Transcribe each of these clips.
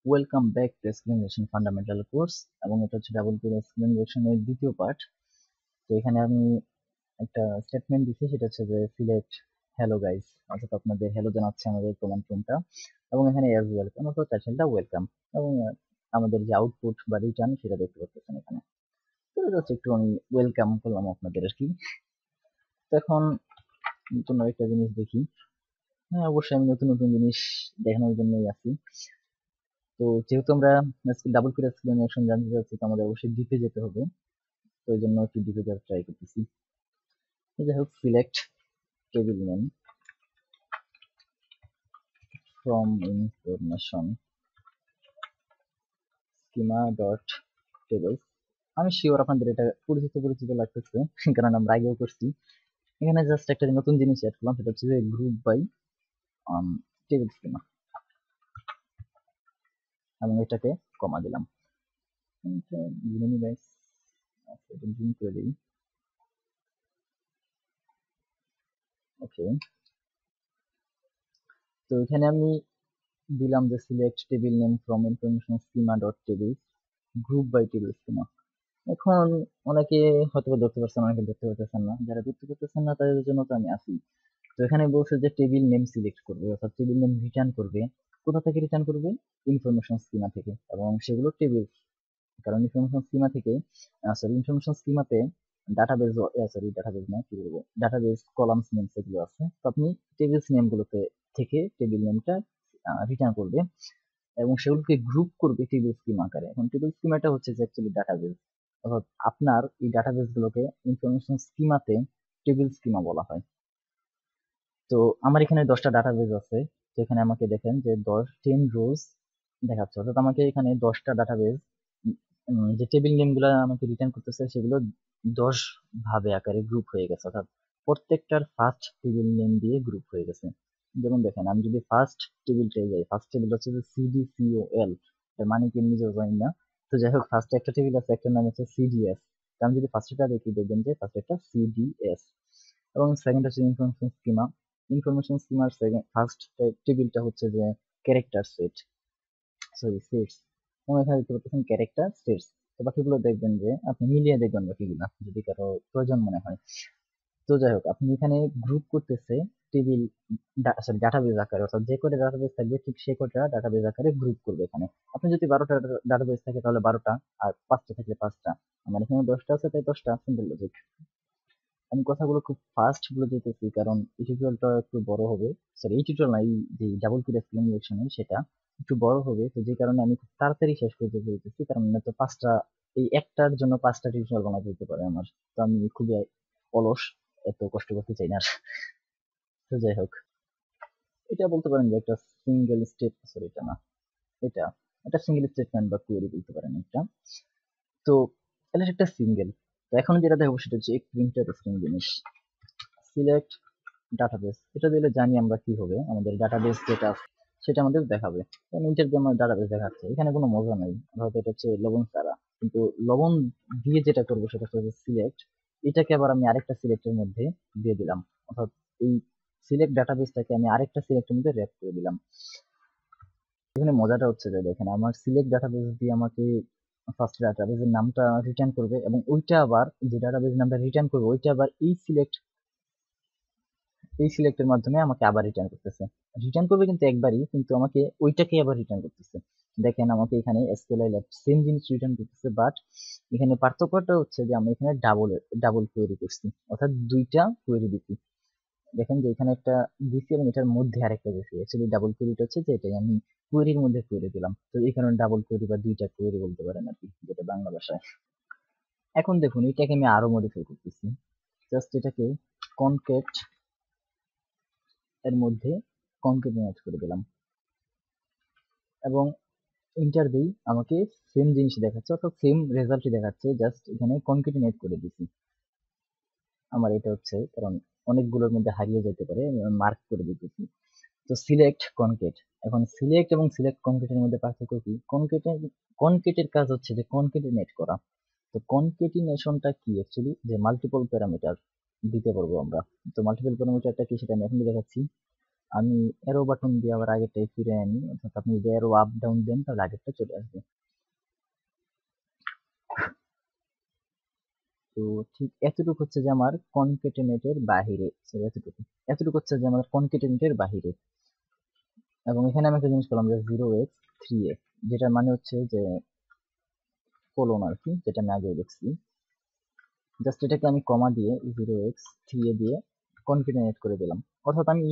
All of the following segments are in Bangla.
Welcome back to screen injection fundamental course, এবং এটা হচ্ছে ডাবল পির স্ক্রিন ইনজেকশনের দ্বিতীয় পার্ট। তো এখানে আমি একটা স্টেটমেন্ট দিচ্ছি, সেটা হচ্ছে যে সিলেক্ট হ্যালো গাইস, অর্থাৎ আপনাদের হ্যালো জানাচ্ছে আমাদের কমান্ড প্রম্পটটা, এবং এখানে অ্যাজ ওয়েলকাম অর্থাৎ টাইটেলটা ওয়েলকাম, এবং আমাদের যে আউটপুট বা রিটার্ন সেটা দেখতে পাচ্ছেন এখানে। তো এটা হচ্ছে একটু আমি ওয়েলকাম করলাম আপনাদের আর কি। তো এখন নতুন আরেকটা জিনিস দেখি। হ্যাঁ, অবশ্যই আমি নতুন নতুন জিনিস দেখানোর জন্যই আছি। তো যেহেতু আমরা ডাবল পির স্ক্রিন ইনজেকশন জানতে চাচ্ছি, তো আমাদের অবশ্যই ডিপে যেতে হবে। তো এই জন্য একটু ডিপে যাওয়ার ট্রাই করতেছি। যাই হোক, select table name from information schema dot tables. আমি শিওর আপনাদের এটা পরিচিত পরিচিত লাগতেছে, কারণ আমরা আগেও করছি। এখানে জাস্ট একটা নতুন জিনিস অ্যাড করলাম, সেটা হচ্ছে যে গ্রুপ বাই টেবিল স্কিমা, এবং এটাকে কমা দিলাম। জুম করে দিই। ওকে, তো এখানে আমি দিলাম যে select table name from information schema dot table group by table schema. এখন অনেকে হয়তো ধরতে পারছেন, অনেকে ধরতে পারতেছেন না। যারা ধরতে পারতেছেন না তাদের জন্য তো আমি আছি। তো এখানে বলছে যে টেবিল নেম সিলেক্ট করবে, অর্থাৎ টেবিল নেম রিটার্ন করবে। কোথা থেকে রিটার্ন করবে? ইনফরমেশন স্কিমা থেকে, এবং সেগুলো টেবিল। কারণ ইনফরমেশন স্কিমা থেকে, ইনফরমেশন স্কিমাতে ডাটাবেজ, ডাটাবেজ না, কি বলবো, ডাটাবেজ কলামস নেম সেগুলো আছে। তো আপনি টেবিলস নেম গুলোতে থেকে টেবিল নেমটা রিটার্ন করবে, এবং সেগুলোকে গ্রুপ করবে টেবিল স্কিম আকারে। এখন টেবিল স্কিমাটা হচ্ছে যে অ্যাকচুয়ালি ডাটাবেজ, অর্থাৎ আপনার এই ডাটাবেজ গুলোকে ইনফরমেশন স্কিমাতে টেবিল স্কিমা বলা হয়। তো আমার এখানে 10টা ডাটাবেজ আছে। তো এখানে আমাকে দেখেন যে 10 রোজ দেখাচ্ছে, অর্থাৎ আমাকে এখানে 10টা ডাটাবেজ, যে টেবিল নেম গুলা আমাকে রিটার্ন করতেছে সেগুলো 10 ভাবে আকারে গ্রুপ হয়ে গেছে, অর্থাৎ প্রত্যেকটার ফার্স্ট টেবিল নেম দিয়ে গ্রুপ হয়ে গেছে। যেমন দেখেন, আমি যদি ফার্স্ট টেবিলটায় যাই, ফার্স্ট টেবিল হচ্ছে যে CDCOL, এর মানে কি আমি নিজেও জানি না। তো যাই হোক, ফার্স্টে একটা টেবিল আছে, একটা নাম হচ্ছে CDS। তো আমি যদি ফার্স্টটা দেখি, দেখবেন যে ফার্স্ট একটা CDS, এবং সেকেন্ড হচ্ছে ইনফরমেশন স্কিমা। ইনফরমেশন স্কিমার সেকেন্ড ফার্স্ট টেবিলটা হচ্ছে যে ক্যারেক্টার সেট, সরি সেটস, এবং এখানে দেখতে পাচ্ছেন ক্যারেক্টার সেটস। তো বাকিগুলো দেখবেন যে আপনি মিলিয়ে দেখবেন বাকিগুলো, যদি কারো প্রয়োজন মনে হয়। তো যাই হোক, আপনি এখানে গ্রুপ করতেছে টেবিল, সরি ডাটাবেজ আকারে, অর্থাৎ যে কটা ডাটাবেজ থাকবে ঠিক সে কটা ডাটাবেজ আকারে গ্রুপ করবে এখানে। আপনি যদি 12টা ডাটাবেজ থাকে তাহলে 12টা, আর 5টা থাকলে 5টা। আমার এখানে 10টা আছে তাই 10টা, সিম্পল লজিক। আমি কথাগুলো খুব ফাস্ট বলে যেতেছি কারণ এই টিউটোরিয়ালটা একটু বড় হবে। সরি, এই টিউটোরিয়াল না, এই যে ডাবল পির এক্সপ্লেনেশন সেটা একটু বড় হবে। তো যে কারণে আমি খুব তাড়াতাড়ি শেষ করতে চাইতেছি, কারণ তো পাঁচটা, এই একটার জন্য 5টা টিউটোরিয়াল বানাতে হতে পারে আমার। তো আমি খুবই অলস, এত কষ্ট করতে চাই না আর। তো যাই হোক, এটা বলতে পারেন যে একটা সিঙ্গেল স্টেপ, সরি এটা না, এটা এটা সিঙ্গেল স্টেটমেন্ট বা কোয়েরি বলতে পারেন একটা। তো এটা একটা সিঙ্গেল। তো এখন যেটা দেখবো সেটা হচ্ছে একটু ইন্টারেস্টিং জিনিস, সিলেক্ট ডাটাবেস। এটা দিলে জানি আমরা কি হবে, আমাদের ডাটাবেস যেটা সেটা আমাদের দেখাবে। নিচের যে আমার ডাটাবেস দেখাচ্ছে, এখানে কোনো মজা নাই, ধরো এটা হচ্ছে লবণ ছাড়া। কিন্তু লবণ দিয়ে যেটা করবো সেটা হচ্ছে সিলেক্ট, এটাকে আবার আমি আরেকটা সিলেক্টের মধ্যে দিয়ে দিলাম, অর্থাৎ এই সিলেক্ট ডাটাবেসটাকে আমি আরেকটা সিলেক্টের মধ্যে র্যাপ করে দিলাম। এখানে মজাটা হচ্ছে যে দেখেন, আমার সিলেক্ট ডাটাবেস দিয়ে আমাকে ফার্স্ট ডাটাবেসের নামটা রিটার্ন করবে, এবং ওইটা আবার, যে ডাটাবেস নামটা রিটার্ন করবে ওইটা আবার এই সিলেক্টের মাধ্যমে আমাকে আবার রিটার্ন করতেছে। রিটার্ন করবে কিন্তু একবারই, কিন্তু আমাকে ওইটাকে আবার রিটার্ন করতেছে। দেখেন, আমাকে এখানে এসকিউএল সেম জিনিস রিটার্ন করতেছে, বাট এখানে পার্থক্যটা হচ্ছে যে আমি এখানে ডাবল কোয়েরি করছি, অর্থাৎ দুইটা কোয়েরি দিচ্ছি। দেখেন যে এখানে একটা দিছি এবং এটার মধ্যে আরেকটা দিছি। অ্যাকচুয়ালি ডাবল কোয়েরিটা হচ্ছে যে এটাই আমি কোয়েরির মধ্যে কোয়েরি দিলাম। তো এই কারণে ডাবল কোয়েরি বা দুইটা কোয়েরি বলতে পারেন আর কি, যেটা বাংলা ভাষায়। এখন দেখুন, এটাকে আমি আরো মডিফাই করতেছি। জাস্ট এটাকে কনকেট এর মধ্যে কনকেটিনেট করে দিলাম, এবং এন্টার দিই, আমাকে সেম জিনিস দেখাচ্ছে, অর্থাৎ সেম রেজাল্টই দেখাচ্ছে, জাস্ট এখানে কনকেটিনেট করে দিছি। আমার এটা হচ্ছে কারণ অনেকগুলোর মধ্যে হারিয়ে যেতে পারে, মার্ক করে দিতেছি। তো সিলেক্ট কনকেট, এখন সিলেক্ট এবং সিলেক্ট কনকেটের মধ্যে পার্থক্য কি? কনকেটের কাজ হচ্ছে যে কনকেটিনেট করা। তো কনকেটিনেশনটা কি অ্যাকচুয়ালি, যে মাল্টিপল প্যারামিটার দিতে পারবো আমরা। তো মাল্টিপল প্যারামিটারটা কি সেটা আমি এখন দেখাচ্ছি। আমি অ্যারো বাটন দিয়ে আবার আগেরটাই ফিরে আনি, অর্থাৎ আপনি যদি অ্যারো আপ ডাউন দেন তাহলে আগেরটা চলে আসবে। তো ঠিক এতটুকু হচ্ছে যে আমার কনকেটেনেটের বাহিরে, সরি এতটুকু হচ্ছে যে আমার কনকেটেনেটের বাহিরে। এবং এখানে আমি একটা জিনিস করলাম যে 0x3a, যেটার মানে হচ্ছে যে কোলন আর কি, যেটা আমি আগেও দেখছি। জাস্ট এটাকে আমি কমা দিয়ে 0x3a দিয়ে কনকেটেনেট করে দিলাম, অর্থাৎ আমি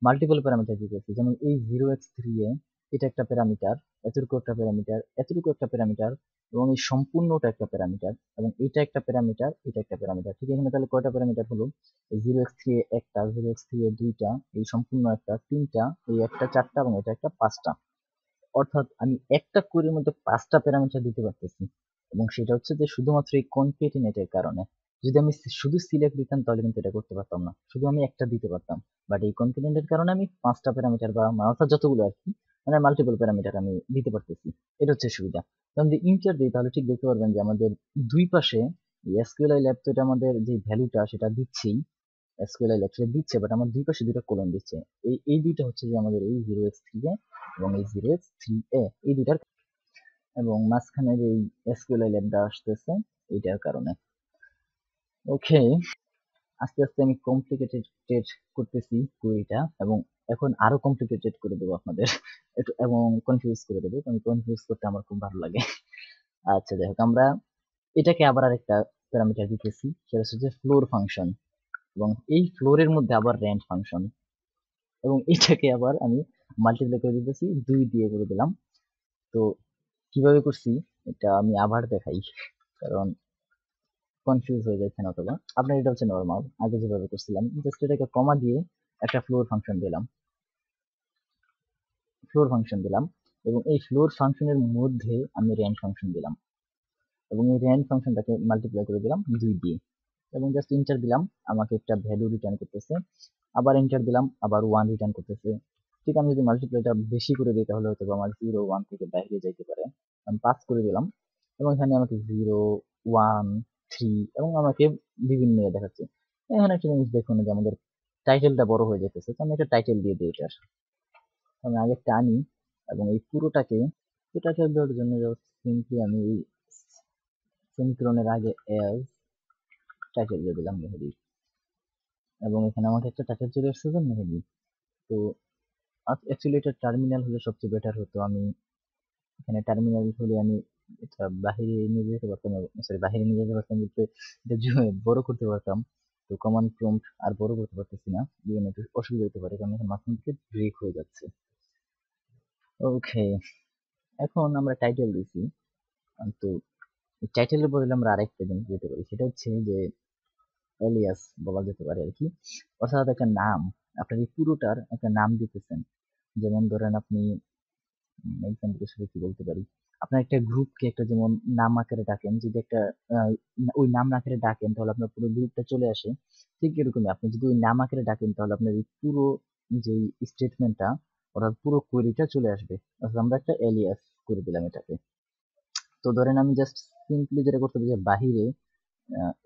মাল্টিপল প্যারামিটার দিতেছি। যেমন এই 0x3a এটা একটা প্যারামিটার, এতটুকু একটা প্যারামিটার, এতটুকু একটা প্যারামিটার, এবং এই সম্পূর্ণটা একটা প্যারামিটার, এবং এটা একটা প্যারামিটার, এটা একটা প্যারামিটার। ঠিক এখানে তাহলে কয়টা প্যারামিটার হলো? এই 0x3a একটা, 0x3a দুইটা, এই সম্পূর্ণ একটা তিনটা, এই একটা চারটা, এবং এটা একটা পাঁচটা। অর্থাৎ আমি একটা কোয়েরির মধ্যে 5টা প্যারামিটার দিতে পারতেছি, এবং সেটা হচ্ছে যে শুধুমাত্র এই কনকেটিনেটের কারণে। যদি আমি শুধু সিলেক্ট দিতাম তাহলে কিন্তু এটা করতে পারতাম না, শুধু আমি একটা দিতে পারতাম। বাট এই কনকেটিনেটের কারণে আমি 5টা প্যারামিটার বা অর্থাৎ যতগুলো আর কি, মানে মাল্টিপল প্যারামিটার আমি দিতে পারতেছি। এটা হচ্ছে সুবিধা। তো আমি যদি ইন্টার দিই তাহলে ঠিক দেখতে পারবেন যে আমাদের দুই পাশে এসকিউএল ল্যাব তো এটা আমাদের যে ভ্যালুটা সেটা দিচ্ছেই, এসকিউএল অ্যাকচুয়ালি দিচ্ছে, বাট আমার দুই পাশে দুইটা কোলন দিচ্ছে। এই দুইটা হচ্ছে যে আমাদের এই 0x3a এবং এই 0x3a, এই দুইটার, এবং মাঝখানের এই এসকিউএল ল্যাবটা আসতেছে এইটার কারণে। ওকে, আস্তে আস্তে আমি কমপ্লিকেটেড করতেছি কুইরিটা, এবং এখন আরো কমপ্লিকেটেড করে দেবো আপনাদের একটু, এবং কনফিউজ করে দেবো, কারণ কনফিউজ করতে আমার খুব ভালো লাগে। আচ্ছা যাই হোক, আমরা এটাকে আবার আরেকটা প্যারামিটার দিতেছি, সেটা হচ্ছে যে ফ্লোর ফাংশন, এবং এই ফ্লোরের মধ্যে আবার র্যান্ড ফাংশন, এবং এটাকে আবার আমি মাল্টিপ্লাই করে দিতেছি, 2 দিয়ে করে দিলাম। তো কিভাবে করছি এটা আমি আবার দেখাই, কারণ কনফিউজ হয়ে যাচ্ছেন অথবা আপনার। এটা হচ্ছে নর্মাল, আগে যেভাবে করছিলাম, জাস্ট এটাকে কমা দিয়ে একটা ফ্লোর ফাংশন দিলাম, এবং এই ফ্লোর ফাংশনের মধ্যে আমি র্যান্ড ফাংশন দিলাম, এবং এই র্যান্ড ফাংশনটাকে মাল্টিপ্লাই করে দিলাম 2 দিয়ে, এবং জাস্ট ইন্টার দিলাম, আমাকে একটা ভ্যালু রিটার্ন করতেছে। আবার এন্টার দিলাম, আবার 1 রিটার্ন করতেছে। ঠিক আমি যদি মাল্টিপ্লাইটা বেশি করে দিই তাহলে হয়তো আমার 0 1 থেকে বাইরে যাইতে পারে। আমি 5 করে দিলাম, এবং এখানে আমাকে 0 1 3, এবং আমাকে বিভিন্ন দেখাচ্ছে। এখানে একটা জিনিস দেখুন যে আমাদের টাইটেলটা বড় হয়ে যেতেছে, তো আমি একটা টাইটেল দিয়ে দিই এটার। আমি আগে টানি, এবং এই পুরোটাকে টাইটেল দেওয়ার জন্য সিম্পলি আমি এই সেমিকোলনের আগে এজ টাইটেল দিয়ে দিলাম মেহেদি, এবং এখানে আমাকে একটা টাইটেল চলে আসছে যে মেহেদি। তো অ্যাকচুয়ালি এটা টার্মিনাল হলে সবচেয়ে বেটার হতো। আমি এখানে টার্মিনাল হলে আমি এটা বাহিরে নিয়ে যেতে পারতাম, সরি বাহিরে নিয়ে যেতে পারতাম বলতে এটা বড় করতে পারতাম। তো কমান্ড প্রম্পট আর বড় করতে পারতেছি না, এই জন্য একটু অসুবিধা হতে পারে, কারণ এখন মাঝখান থেকে ব্রেক হয়ে যাচ্ছে। ওকে, এখন আমরা টাইটেল দিছি, তো টাইটেলের বদলে আমরা আরেকটা জিনিস দিতে পারি, সেটা হচ্ছে যে এলিয়াস বলা যেতে পারে আর কি, অর্থাৎ একটা নাম। আপনার এই পুরোটার একটা নাম দিতেছেন। যেমন ধরেন আপনি এক্সাম্পল হিসেবে কি বলতে পারি, আপনার একটা গ্রুপকে একটা যেমন নাম আকারে ডাকেন, যদি একটা আহ, ওই নাম আকারে ডাকেন তাহলে আপনার পুরো গ্রুপটা চলে আসে। ঠিক এরকমই আপনি যদি ওই নাম আকারে ডাকেন তাহলে আপনার এই পুরো যে স্টেটমেন্টটা, অর্থাৎ পুরো কোয়েরিটা চলে আসবে। অর্থাৎ আমরা একটা এলিয়াস করে দিলাম এটাকে। তো ধরেন আমি জাস্ট সিম্পলি যেটা করতে হবে যে বাহিরে,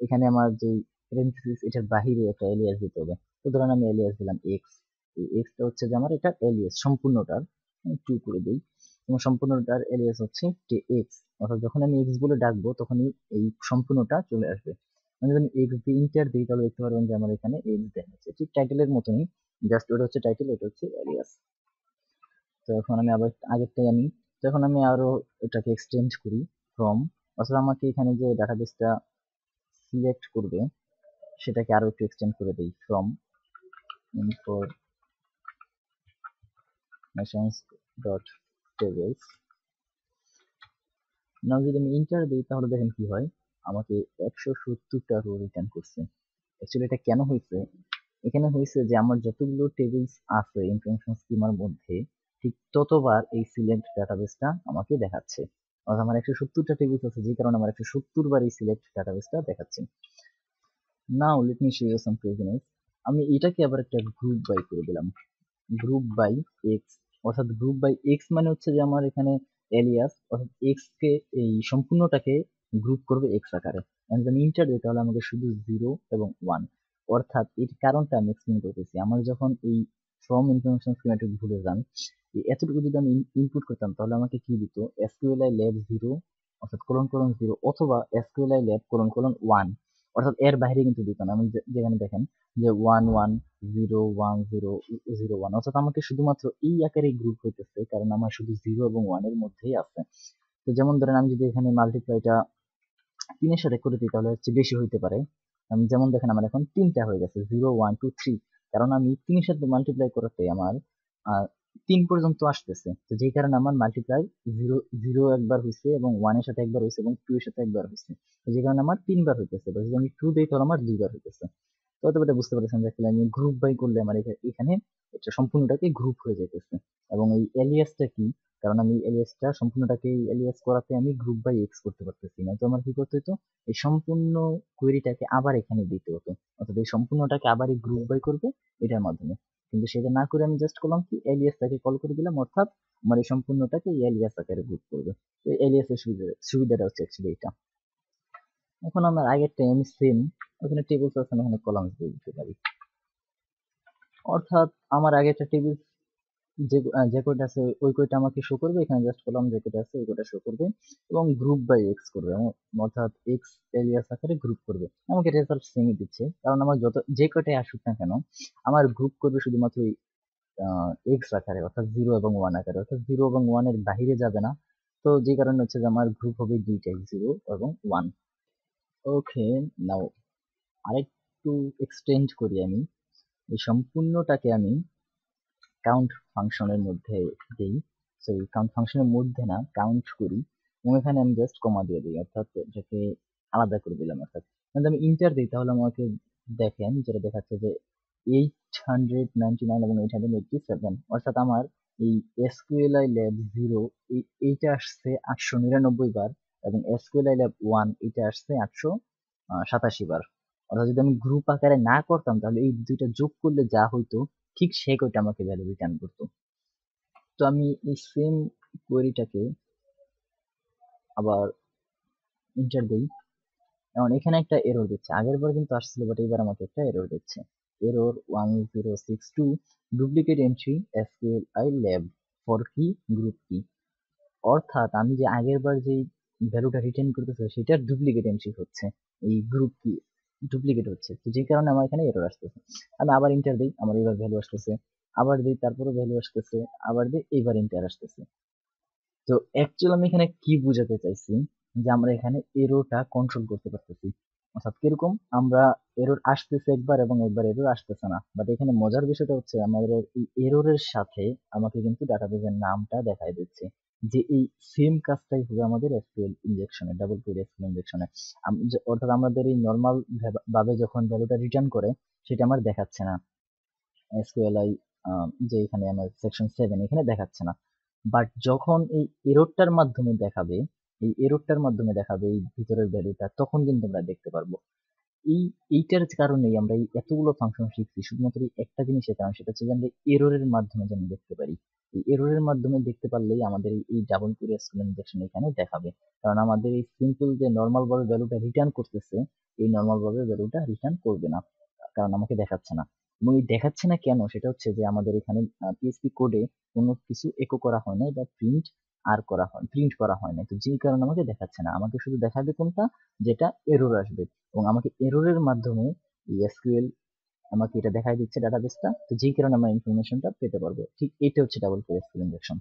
এখানে আমার যে parenthesis এটার বাহিরে একটা এলিয়াস দিতে হবে। তো ধরেন আমি এলিয়াস দিলাম এক্স, এই এক্সটা হচ্ছে যে আমার এটা এলিয়াস সম্পূর্ণটার, টু করে দিই, এবং সম্পূর্ণটার এলিয়াস হচ্ছে এক্স। অর্থাৎ যখন আমি এক্স বলে ডাকবো তখনই এই সম্পূর্ণটা চলে আসবে। আমি যদি এক্স দিয়ে ইন্টার দিই তাহলে দেখতে পারবেন যে আমার এখানে এক্স দেখাচ্ছে, ঠিক টাইটেলের মতনই, জাস্ট ওটা হচ্ছে টাইটেল, এটা হচ্ছে এলিয়াস। তো এখন আমি আবার আগেরটাই আনি, তো এখন আমি আরো এটাকে এক্সটেন্ড করি ফ্রম, অর্থাৎ আমাকে এখানে যে ডাটাবেসটা সিলেক্ট করবে সেটাকে আরো একটু এক্সটেন্ড করে দেই, ফ্রম ইনফরমেশনস ডট টেবলস। নাও যদি আমি ইন্টার দিই তাহলে দেখেন কি হয়, আমাকে 170টা রো রিটার্ন করছে। অ্যাকচুয়ালি এটা কেন হয়েছে, এখানে হয়েছে যে আমার যতগুলো টেবিলস আছে ইনফরমেশন স্কিমার মধ্যে, ঠিক ততবার এই সিলেক্ট ডাটাবেসটা আমাকে দেখাচ্ছে। অর্থাৎ আমার 170টা টেবিলস আছে, যে কারণে আমার 170 বার এই সিলেক্ট ডাটাবেসটা দেখাচ্ছে। Now let me show you some craziness. আমি এটাকে আবার একটা গ্রুপ বাই করে দিলাম, গ্রুপ বাই এক্স। অর্থাৎ গ্রুপ বাই এক্স মানে হচ্ছে যে আমার এখানে এলিয়াস, অর্থাৎ এক্স কে এই সম্পূর্ণটাকে গ্রুপ করবে এক্স আকারে। যদি আমি ইন্টার দিই তাহলে আমাকে শুধু 0 এবং 1, অর্থাৎ এর কারণটা আমি এক্সপ্লেন করতেছি। আমার যখন এই ফ্রম ইনফরমেশন স্কিমা একটু ভুলে যান, এতটুকু যদি আমি ইনপুট করতাম তাহলে আমাকে কি দিত, এসকিউএলআই ল্যাব 0 অর্থাৎ কোলন কোলন 0 অথবা এসকিউএলআই ল্যাব কোলন কোলন 1, অর্থাৎ এর বাইরে কিন্তু দিত না। আমি যেখানে দেখেন যে 1 1 0 1 0 0 1, অর্থাৎ আমাকে শুধুমাত্র এই আকারে গ্রুপ হইতেছে কারণ আমার শুধু 0 এবং 1 এর মধ্যেই আছে। তো যেমন ধরেন আমি যদি এখানে মাল্টিপ্লাইটা 3 এর সাথে করে দিই তাহলে হচ্ছে বেশি হইতে পারে। যেমন দেখেন আমার এখন 3টা হয়ে গেছে 0 1 2 3, কারণ আমি 3 এর সাথে মাল্টিপ্লাই করাতে আমার 3 পর্যন্ত আসতেছে। তো যেই কারণে আমার মাল্টিপ্লাই 0 0 একবার হইছে এবং 1 এর সাথে একবার হইছে এবং 2 এর সাথে একবার হইছে। তো যে কারণে আমার 3 বার হইতেছে। তো যদি আমি 2 দেই তাহলে আমার 2 বার হইতেছে। তো হয়তো এটা বুঝতে পারছেন যে আসলে আমি গ্রুপ বাই করলে আমার এখানে এটা সম্পূর্ণটাকে গ্রুপ হয়ে যাইতেছে। এবং এই এলিয়াসটা কি, কারণ আমি এলিয়াসটা সম্পূর্ণটাকে এলিয়াস করাতে আমি গ্রুপ বাই এক্স করতে পারতেছি না। তো আমার কি করতে হতো, এই সম্পূর্ণ কোয়েরিটাকে আবার এখানে দিতে হতো, অর্থাৎ এই সম্পূর্ণটাকে আবার এই গ্রুপ বাই করবে এটার মাধ্যমে। কিন্তু সেটা না করে আমি জাস্ট করলাম কি এলিয়াসটাকে কল করে দিলাম, অর্থাৎ আমার এই সম্পূর্ণটাকে এলিয়াস আকারে গ্রুপ করবে। এলিয়াসের সুবিধাটা হচ্ছে অ্যাকচুয়ালি এটা। এখন আমার আগেরটা আমি সেম, ওখানে টেবিলস আছে, আমি এখানে কলামস দিয়ে দিতে পারি। অর্থাৎ আমার আগেরটা টেবিল যে যে কয়টা আছে ওই কয়টা আমাকে শো করবে, এখানে জাস্ট কলাম যে কয়টা আছে ওই কয়টা শো করবে এবং গ্রুপ বাই এক্স করবে, অর্থাৎ এক্স এলিয়াস আকারে গ্রুপ করবে। আমাকে রেজাল্ট সেমই দিচ্ছে, কারণ আমার যত যে কয়টাই আসুক না কেন আমার গ্রুপ করবে শুধুমাত্র এক্স আকারে, অর্থাৎ 0 এবং 1 আকারে, অর্থাৎ 0 এবং 1 এর বাহিরে যাবে না। তো যে কারণে হচ্ছে যে আমার গ্রুপ হবে দুইটাই 0 এবং 1। ওকে, নাও আরেকটু এক্সটেন্ড করি আমি, এই সম্পূর্ণটাকে আমি কাউন্ট ফাংশনের মধ্যে দেই, সরি কাউন্ট ফাংশনের মধ্যে না, কাউন্ট করি এবং এখানে আমি জাস্ট কমা দিয়ে দিই, অর্থাৎ এটাকে আলাদা করে দিলাম। অর্থাৎ যদি আমি ইন্টার দিই তাহলে আমাকে দেখেন যেটা দেখাচ্ছে যে 899 এবং 887, অর্থাৎ আমার এই এসকিউএলআই ল্যাব 0 এইটা আসছে 899 বার এবং এসকিউএলআই ল্যাব 1 এটা আসছে 887 বার। অর্থাৎ যদি আমি গ্রুপ আকারে না করতাম তাহলে এই দুইটা যোগ করলে যা হইতো ঠিক সে কয়টা আমাকে ভ্যালু রিটার্ন করতো। তো আমি এই সেম কোয়েরিটাকে আবার ইন্টার দেই, এখন এখানে একটা এরর দিচ্ছে, আগের বার কিন্তু আসছিল বাট এবার আমাকে একটা এরর দিচ্ছে, error 1062 duplicate entry SQLI lab for key group key. অর্থাৎ আমি যে আগের বার যে ভ্যালুটা রিটার্ন করতেছে সেটার ডুপ্লিকেট এন্ট্রি হচ্ছে, এই গ্রুপ কি ডুপ্লিকেট হচ্ছে। তো যে কারণে আমার এখানে এরর আসতেছে। আমি আবার ইন্টার দিই, আমার এবার ভ্যালু আসতেছে, আবার দিই তারপরে ভ্যালু আসতেছে, আবার দিই এইবার ইন্টার আসতেছে। তো অ্যাকচুয়ালি আমি এখানে কি বুঝাতে চাইছি, যে আমরা এখানে এরোটা কন্ট্রোল করতে পারতেছি। অর্থাৎ কিরকম, আমরা এরর আসতেছে একবার এবং একবার এরর আসতেছে না, বাট এখানে মজার বিষয়টা হচ্ছে আমাদের এই এররের সাথে আমাকে কিন্তু ডাটাবেজের নামটা দেখাই দিচ্ছে, যে এই সেম কাজটাই হবে আমাদের এসকিউএল ইনজেকশনে, ডাবল কোয়েরি এসকিউএল ইনজেকশনে। অর্থাৎ আমাদের এই নর্মাল ভাবে যখন ভ্যালুটা রিটার্ন করে সেটা আমার দেখাচ্ছে না এসকিউএলআই, যে এখানে আমার সেকশন 7 এখানে দেখাচ্ছে না। বাট যখন এই এররটার মাধ্যমে দেখাবে, এই ভিতরের ভ্যালুটা, তখন কিন্তু আমরা দেখতে পারবো। এইটার কারণেই আমরা এই এতগুলো ফাংশন শিখছি শুধুমাত্র এই একটা জিনিসের কারণ, সেটা হচ্ছে যে আমরা এররের মাধ্যমে যেন দেখতে পারি। এই এররের মাধ্যমে দেখতে পারলেই আমাদের এই ডাবল কোয়েরি এসকিউএল ইনজেকশন এখানে দেখাবে। কারণ আমাদের এই সিম্পল যে নর্মাল ভাবে ভ্যালুটা রিটার্ন করতেছে, এই নর্মাল ভাবে ভ্যালুটা রিটার্ন করবে না, কারণ আমাকে দেখাচ্ছে না। এবং এই দেখাচ্ছে না কেন, সেটা হচ্ছে যে আমাদের এখানে পিএইচপি কোডে কোনো কিছু একো করা হয় নাই বা প্রিন্ট করা হয় নাই। তো যেই কারণে আমাকে দেখাচ্ছে না, আমাকে শুধু দেখাবে কোনটা, যেটা এরর আসবে, এবং আমাকে এররের মাধ্যমে এই এসকিউএল আমাকে এটা দেখাই দিচ্ছে ডাটাবেসটা। তো যেই কারণে আমরা ইনফরমেশনটা পেতে পারবো। ঠিক এটা হচ্ছে ডাবল কোয়েরি এসকিউএল ইনজেকশন।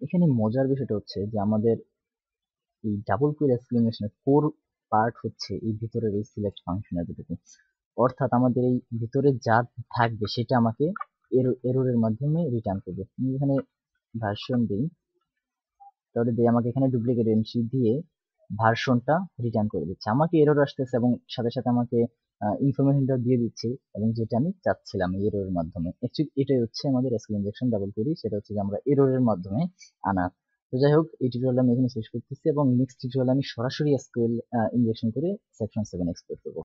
এখানে মজার বিষয়টা হচ্ছে যে আমাদের এই ডাবল কোয়েরি এসকিউএল ইনজেকশনের কোর পার্ট হচ্ছে এই ভিতরের এই সিলেক্ট ফাংশন এতটুকু। অর্থাৎ আমাদের এই ভিতরে যা থাকবে সেটা আমাকে এররের মাধ্যমে রিটার্ন করবে। আমি এখানে ভার্সন দিই, তাহলে দিয়ে আমাকে এখানে ডুপ্লিকেট এন্ট্রি দিয়ে ভার্সনটা রিটার্ন করে দিচ্ছে। আমাকে এরর আসতেছে এবং সাথে সাথে আমাকে ইনফরমেশনটা দিয়ে দিচ্ছে, এবং যেটা আমি চাচ্ছিলাম এই এররের মাধ্যমে। অ্যাকচুয়ালি এটাই হচ্ছে আমাদের এসকিউএল ইনজেকশন ডাবল কোয়েরি, সেটা হচ্ছে যে আমরা এররের মাধ্যমে আনা। তো যাই হোক, এই টিউটোরিয়াল আমি এখানে শেষ করতেছি এবং নেক্সট টিউটোরিয়ালে আমি সরাসরি এসকিউএল ইনজেকশন করে সেকশন 7 এক্সপ্লোর করবো।